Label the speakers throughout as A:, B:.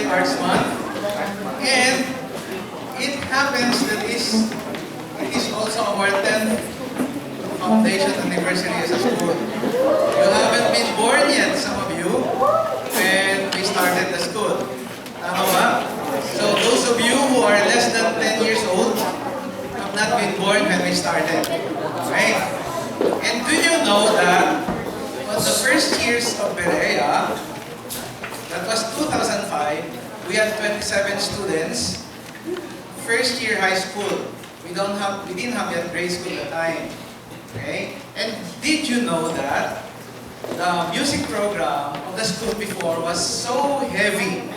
A: Arts Month. And it happens that it is also our 10th foundation anniversary as a school. You haven't been born yet, some of you, when we started the school. Tama ba? So those of you who are less than 10 years old have not been born when we started. Right? And do you know that on the first years of Berea, that was 2005, we had 27 students. First year high school. We didn't have yet grade school at the time. Okay? And did you know that the music program of the school before was so heavy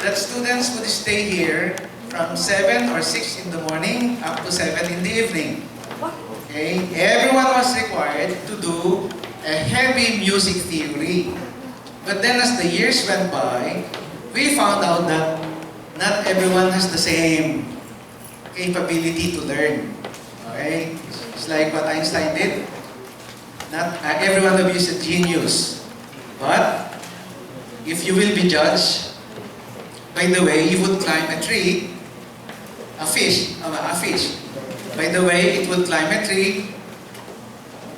A: that students would stay here from 7 or 6 in the morning up to 7 in the evening. Okay? Everyone was required to do a heavy music theory. But then as the years went by, we found out that not everyone has the same capability to learn. Okay? It's like what Einstein did. Not everyone of you is a genius. But if you will be judged by the way you would climb a tree, a fish. By the way it would climb a tree,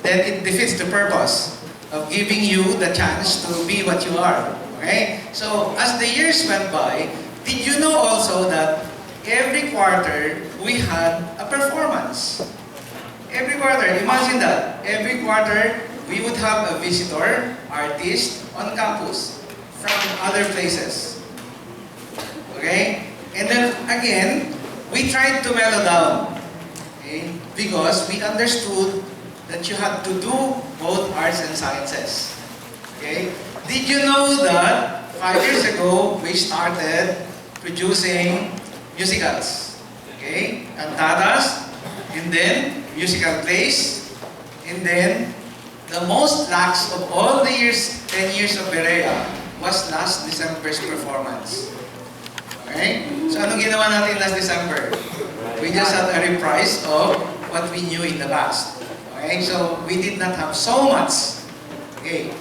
A: then it defeats the purpose of giving you the chance to be what you are. Okay? So as the years went by, did you know also that every quarter we had a performance? Every quarter, imagine that. Every quarter we would have a visitor, artist on campus from other places. Okay? And then again, we tried to mellow down. Okay? Because we understood that you had to do both arts and sciences. Okay? Did you know that 5 years ago we started producing musicals? Okay? Cantatas, and then musical plays, and then the most lax of all the years, 10 years of Berea was last December's performance. Okay? So anong ginawa natin last December? We just had a reprise of what we knew in the past. Okay? So we did not have so much. Okay.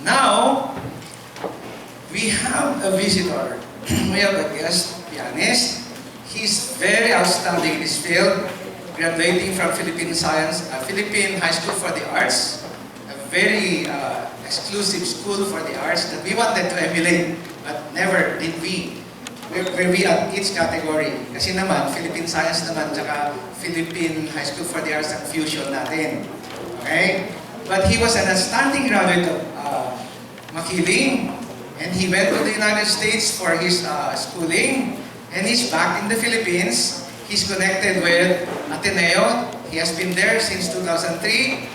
A: Now, we have a visitor. We have a guest pianist. He's very outstanding in his field, graduating from Philippine High School for the Arts, a very exclusive school for the arts that we wanted to emulate, but never did we. Where we at each category. Kasi naman, Philippine Science naman, tsaka Philippine High School for the Arts ang fusion natin. Okay? But he was an outstanding graduate of Makiling, and he went to the United States for his schooling, and he's back in the Philippines. He's connected with Ateneo. He has been there since 2003,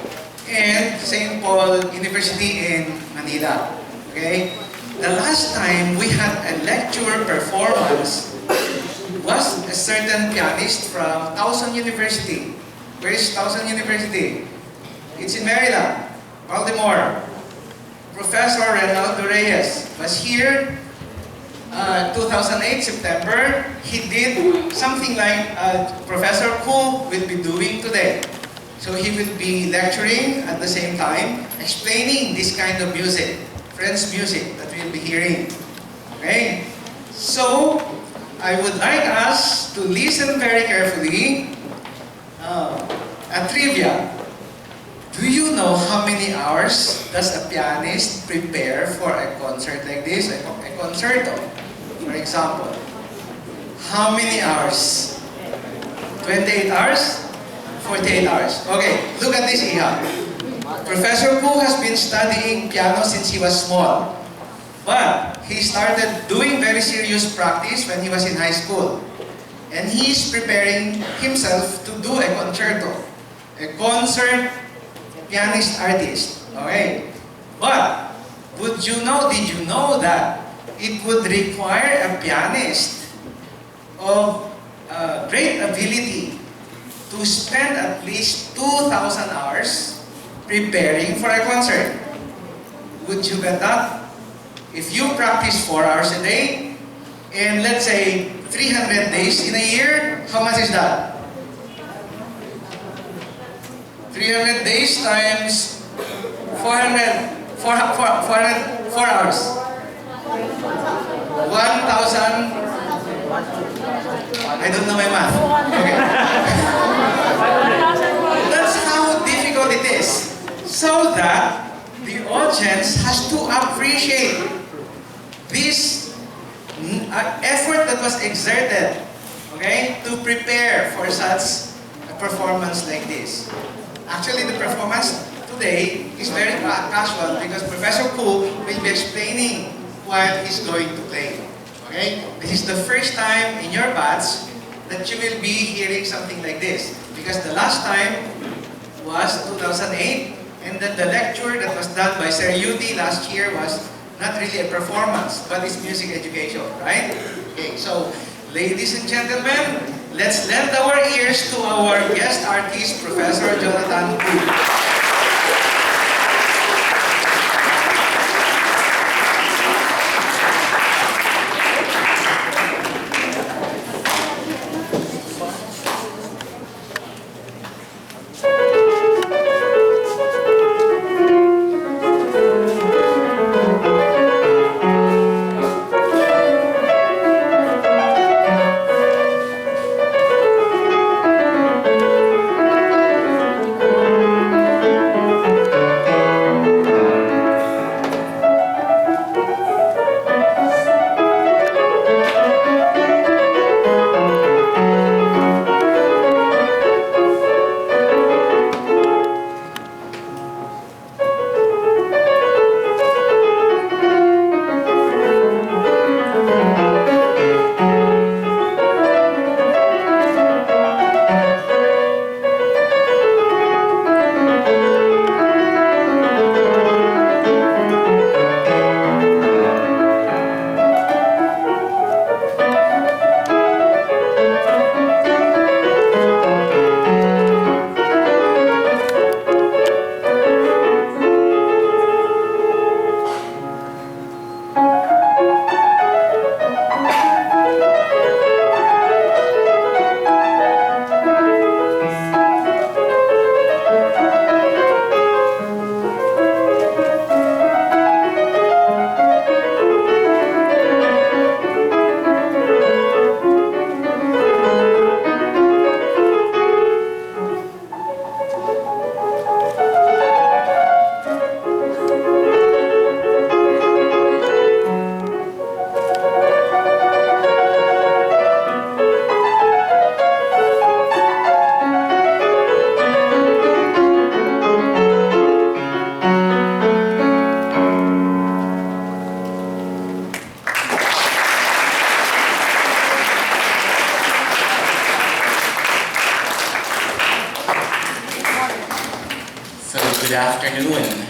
A: and St. Paul University in Manila. Okay? The last time we had a lecture performance was a certain pianist from Towson University. Where is Towson University? It's in Maryland, Baltimore. Professor Renaldo Reyes was here 2008 September. He did something like Professor Ku will be doing today. So he will be lecturing at the same time, explaining this kind of music, French music that we'll be hearing. Okay? So, I would like us to listen very carefully. A trivia. Do you know how many hours does a pianist prepare for a concert like this? A concerto, for example. How many hours? 28 hours? 48 hours. Okay, look at this, Iha. Professor Ku has been studying piano since he was small. But he started doing very serious practice when he was in high school. And he's preparing himself to do a concerto. A concert pianist artist. Okay? But, did you know that it would require a pianist of great ability to spend at least 2,000 hours preparing for a concert? Would you bet that? If you practice 4 hours a day, and let's say 300 days in a year, how much is that? 300 days times 4 hours. 1,000, I don't know my math. Okay. That's how difficult it is. So that the audience has to appreciate this effort that was exerted, okay, to prepare for such a performance like this. Actually, the performance today is very casual because Professor Ku will be explaining what he's going to play. Okay? This is the first time in your batch that you will be hearing something like this. Because the last time was 2008, and then the lecture that was done by Sir Yuti last year was not really a performance, but it's music education, right? Okay, so ladies and gentlemen, let's lend our ears to our guest artist, Professor Jonathan Ku.
B: Good afternoon.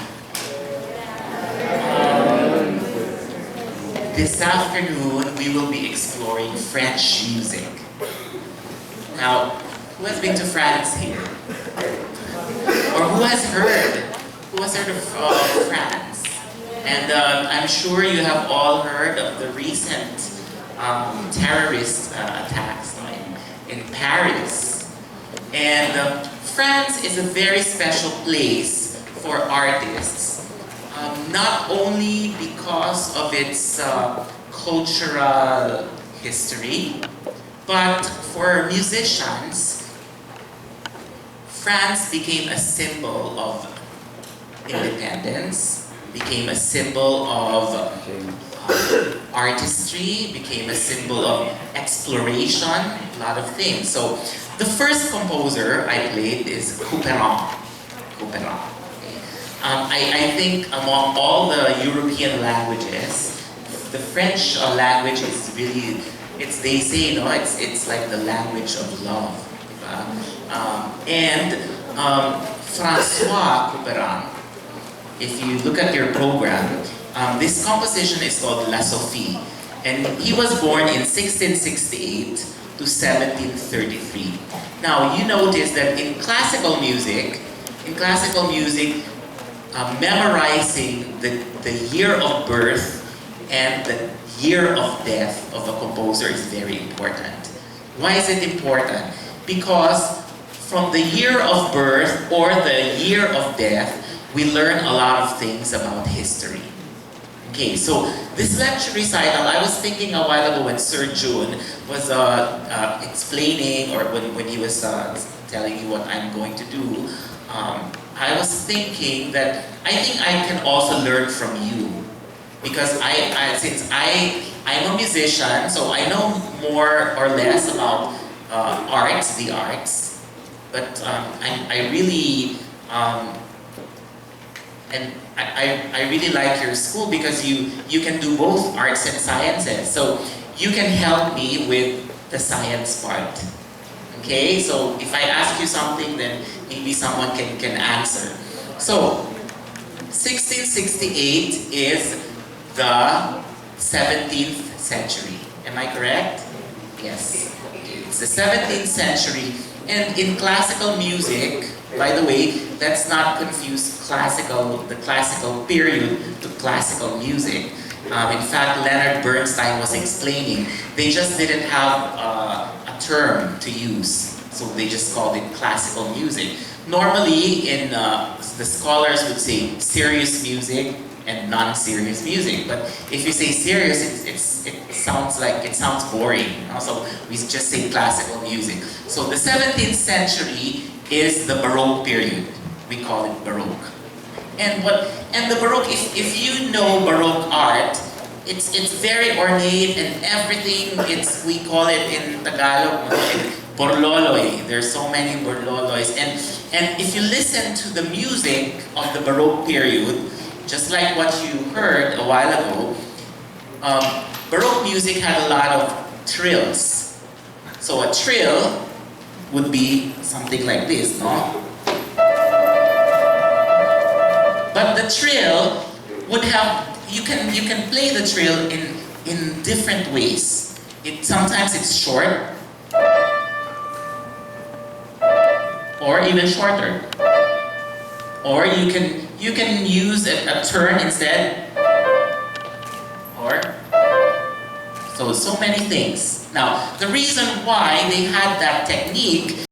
B: This afternoon we will be exploring French music. Now, who has been to France here? Or who has heard? Who has heard of France? And I'm sure you have all heard of the recent terrorist attacks in Paris. And France is a very special place for artists, not only because of its cultural history, but for musicians, France became a symbol of independence, became a symbol of artistry, became a symbol of exploration, a lot of things. So the first composer I played is Couperin. I think among all the European languages, the French language is really, they say, it's like the language of love. François Couperin, if you look at your program, this composition is called La Sophie, and he was born in 1668 to 1733. Now, you notice that in classical music, memorizing the year of birth and the year of death of a composer is very important. Why is it important? Because from the year of birth or the year of death, we learn a lot of things about history. Okay, so this lecture recital, I was thinking a while ago when Sir June was explaining, or when he was telling you what I'm going to do, I was thinking that I think I can also learn from you. Because since I'm a musician, so I know more or less about the arts, but I really, and I really like your school because you can do both arts and sciences. So you can help me with the science part. Okay, so if I ask you something, then maybe someone can answer. So 1668 is the 17th century. Am I correct? Yes. It's the 17th century. And in classical music, by the way, let's not confuse the classical period to classical music. In fact, Leonard Bernstein was explaining, they just didn't have a term to use. So they just called it classical music. Normally, the scholars would say serious music and non-serious music. But if you say serious, it sounds boring. So we just say classical music. So the 17th century is the Baroque period. We call it Baroque. And the Baroque, if you know Baroque art, it's very ornate and everything. We call it in Tagalog, borloloy. There's so many borloloys. And if you listen to the music of the Baroque period, just like what you heard a while ago, Baroque music had a lot of trills. So a trill would be something like this, no? But the trill would have, you can play the trill in different ways. Sometimes it's short, or even shorter. Or you can use a turn instead. Or so many things. Now, the reason why they had that technique